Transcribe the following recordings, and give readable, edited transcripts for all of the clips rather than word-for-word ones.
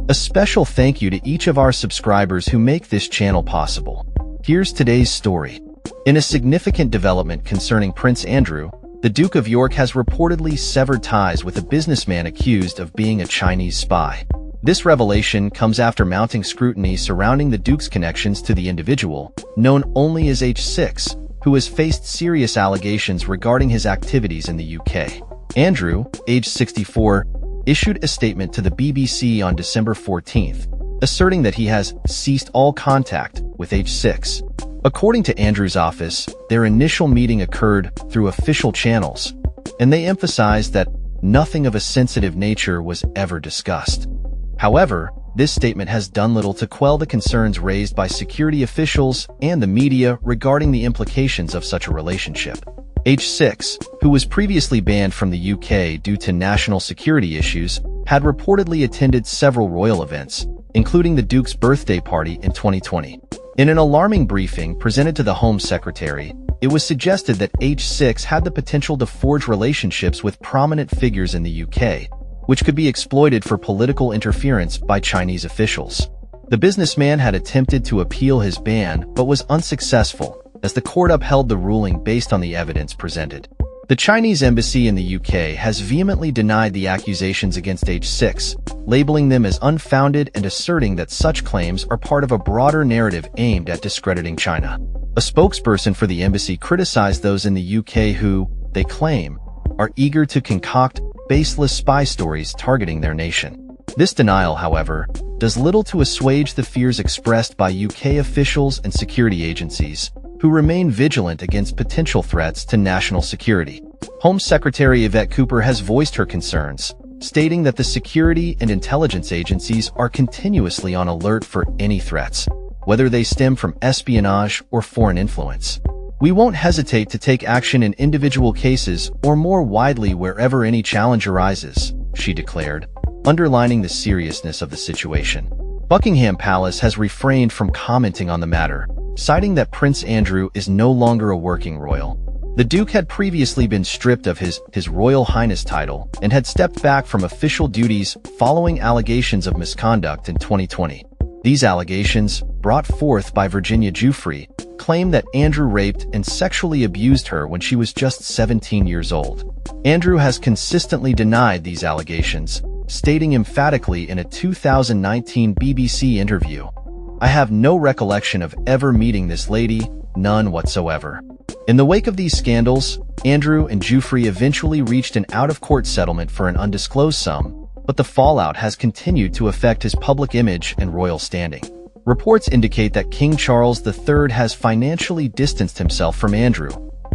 A special thank you to each of our subscribers who make this channel possible. Here's today's story. In a significant development concerning Prince Andrew, the Duke of York has reportedly severed ties with a businessman accused of being a Chinese spy. This revelation comes after mounting scrutiny surrounding the Duke's connections to the individual, known only as H6, who has faced serious allegations regarding his activities in the UK. Andrew, age 64, issued a statement to the BBC on December 14th, asserting that he has ceased all contact with H6. According to Andrew's office, their initial meeting occurred through official channels, and they emphasized that nothing of a sensitive nature was ever discussed. However, this statement has done little to quell the concerns raised by security officials and the media regarding the implications of such a relationship. H6, who was previously banned from the UK due to national security issues, had reportedly attended several royal events, including the Duke's birthday party in 2020. In an alarming briefing presented to the Home Secretary, it was suggested that H6 had the potential to forge relationships with prominent figures in the UK, which could be exploited for political interference by Chinese officials. The businessman had attempted to appeal his ban but was unsuccessful, as the court upheld the ruling based on the evidence presented. The Chinese embassy in the UK has vehemently denied the accusations against H6, labeling them as unfounded and asserting that such claims are part of a broader narrative aimed at discrediting China. A spokesperson for the embassy criticized those in the UK who, they claim, are eager to concoct baseless spy stories targeting their nation. This denial, however, does little to assuage the fears expressed by UK officials and security agencies, who remain vigilant against potential threats to national security. Home Secretary Yvette Cooper has voiced her concerns, stating that the security and intelligence agencies are continuously on alert for any threats, whether they stem from espionage or foreign influence. "We won't hesitate to take action in individual cases or more widely wherever any challenge arises," she declared, underlining the seriousness of the situation. Buckingham Palace has refrained from commenting on the matter, citing that Prince Andrew is no longer a working royal. The Duke had previously been stripped of his Royal Highness title and had stepped back from official duties following allegations of misconduct in 2020. These allegations, brought forth by Virginia Giuffre, claim that Andrew raped and sexually abused her when she was just 17 years old. Andrew has consistently denied these allegations, stating emphatically in a 2019 BBC interview, "I have no recollection of ever meeting this lady, none whatsoever." In the wake of these scandals, Andrew and Giuffre eventually reached an out-of-court settlement for an undisclosed sum, but the fallout has continued to affect his public image and royal standing. Reports indicate that King Charles III has financially distanced himself from Andrew,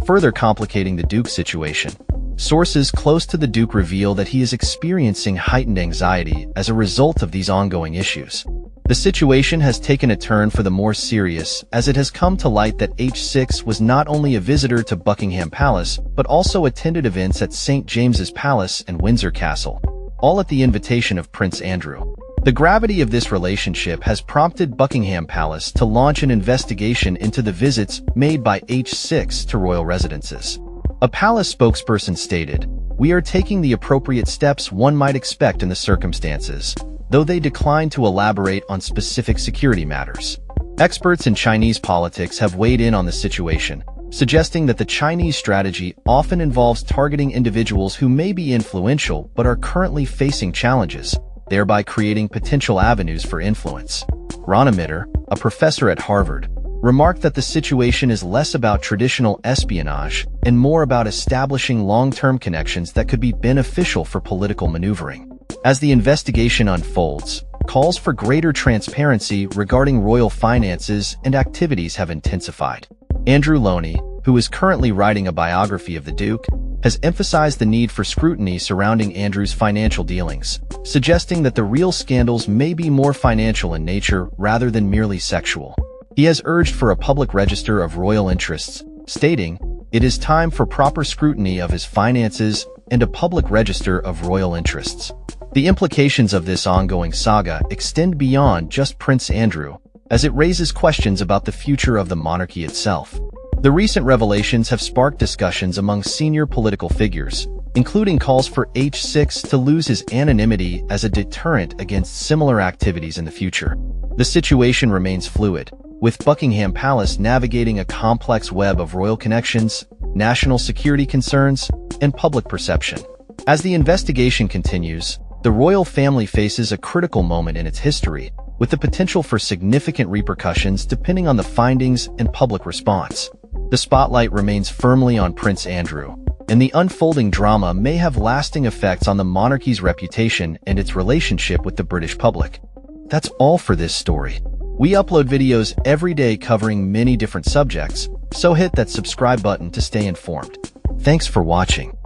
further complicating the Duke's situation. Sources close to the Duke reveal that he is experiencing heightened anxiety as a result of these ongoing issues. The situation has taken a turn for the more serious as it has come to light that H6 was not only a visitor to Buckingham Palace but also attended events at St. James's Palace and Windsor Castle, all at the invitation of Prince Andrew. The gravity of this relationship has prompted Buckingham Palace to launch an investigation into the visits made by H6 to royal residences. A palace spokesperson stated, "We are taking the appropriate steps one might expect in the circumstances," though they declined to elaborate on specific security matters. Experts in Chinese politics have weighed in on the situation, suggesting that the Chinese strategy often involves targeting individuals who may be influential but are currently facing challenges, thereby creating potential avenues for influence. Rana Mitter, a professor at Harvard, remarked that the situation is less about traditional espionage and more about establishing long-term connections that could be beneficial for political maneuvering. As the investigation unfolds, calls for greater transparency regarding royal finances and activities have intensified. Andrew Loney, who is currently writing a biography of the Duke, has emphasized the need for scrutiny surrounding Andrew's financial dealings, suggesting that the real scandals may be more financial in nature rather than merely sexual. He has urged for a public register of royal interests, stating, "It is time for proper scrutiny of his finances and a public register of royal interests." The implications of this ongoing saga extend beyond just Prince Andrew, as it raises questions about the future of the monarchy itself. The recent revelations have sparked discussions among senior political figures, including calls for H6 to lose his anonymity as a deterrent against similar activities in the future. The situation remains fluid, with Buckingham Palace navigating a complex web of royal connections, national security concerns, and public perception. As the investigation continues, the royal family faces a critical moment in its history, with the potential for significant repercussions depending on the findings and public response. The spotlight remains firmly on Prince Andrew, and the unfolding drama may have lasting effects on the monarchy's reputation and its relationship with the British public. That's all for this story. We upload videos every day covering many different subjects, so hit that subscribe button to stay informed. Thanks for watching.